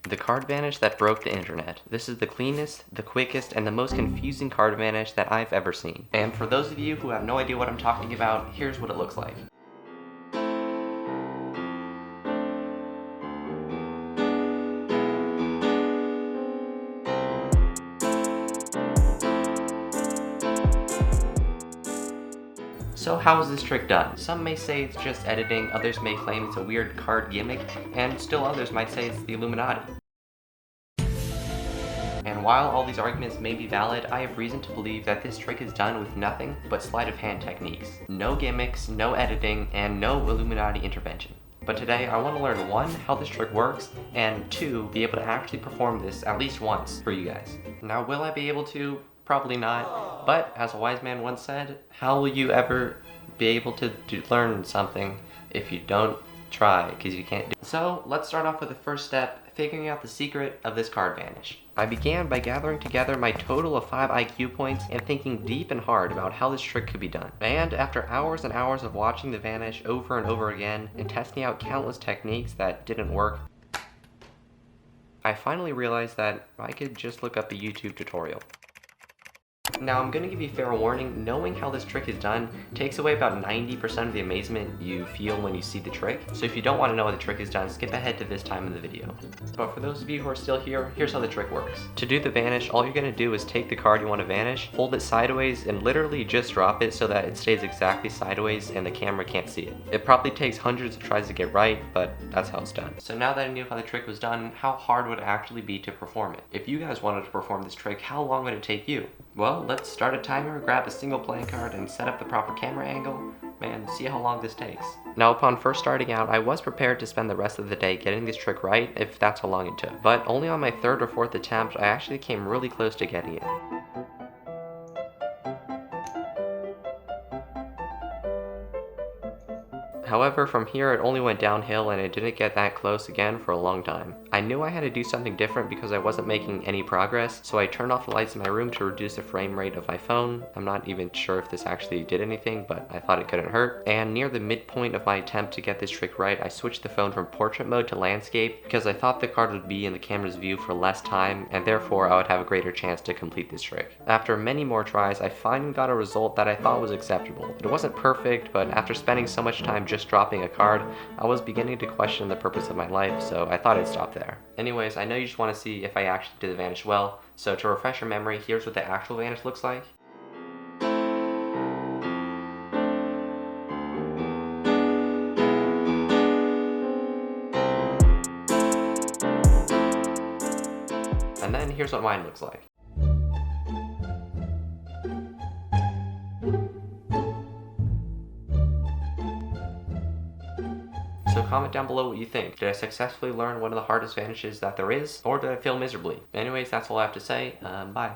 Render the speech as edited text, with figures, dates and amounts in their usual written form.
The card vanish that broke the internet. This is the cleanest, the quickest, and the most confusing card vanish that I've ever seen. And for those of you who have no idea what I'm talking about, here's what it looks like. So how is this trick done? Some may say it's just editing, others may claim it's a weird card gimmick, and still others might say it's the Illuminati. And while all these arguments may be valid, I have reason to believe that this trick is done with nothing but sleight of hand techniques. No gimmicks, no editing, and no Illuminati intervention. But today I want to learn 1, how this trick works, and 2, be able to actually perform this at least once for you guys. Now will I be able to? Probably not, but as a wise man once said, how will you ever be able to learn something if you don't try, because you can't do it. So let's start off with the first step, figuring out the secret of this card vanish. I began by gathering together my total of 5 IQ points and thinking deep and hard about how this trick could be done. And after hours and hours of watching the vanish over and over again and testing out countless techniques that didn't work, I finally realized that I could just look up a YouTube tutorial. Now I'm going to give you fair warning, knowing how this trick is done takes away about 90% of the amazement you feel when you see the trick. So if you don't want to know how the trick is done, skip ahead to this time in the video. But for those of you who are still here, here's how the trick works. To do the vanish, all you're going to do is take the card you want to vanish, hold it sideways, and literally just drop it so that it stays exactly sideways and the camera can't see it. It probably takes hundreds of tries to get right, but that's how it's done. So now that I knew how the trick was done, how hard would it actually be to perform it? If you guys wanted to perform this trick, how long would it take you? Well, let's start a timer, grab a single playing card, and set up the proper camera angle, and see how long this takes. Now, upon first starting out, I was prepared to spend the rest of the day getting this trick right, if that's how long it took. But only on my 3rd or 4th attempt, I actually came really close to getting it. However, from here it only went downhill and it didn't get that close again for a long time. I knew I had to do something different because I wasn't making any progress, so I turned off the lights in my room to reduce the frame rate of my phone. I'm not even sure if this actually did anything, but I thought it couldn't hurt. And near the midpoint of my attempt to get this trick right, I switched the phone from portrait mode to landscape because I thought the card would be in the camera's view for less time, and therefore I would have a greater chance to complete this trick. After many more tries, I finally got a result that I thought was acceptable. It wasn't perfect, but after spending so much time just dropping a card, I was beginning to question the purpose of my life, so I thought I'd stop there. Anyways, I know you just want to see if I actually did the vanish well, so to refresh your memory, here's what the actual vanish looks like. And then here's what mine looks like. So comment down below what you think. Did I successfully learn one of the hardest vanishes that there is, or did I fail miserably? Anyways, that's all I have to say. Bye.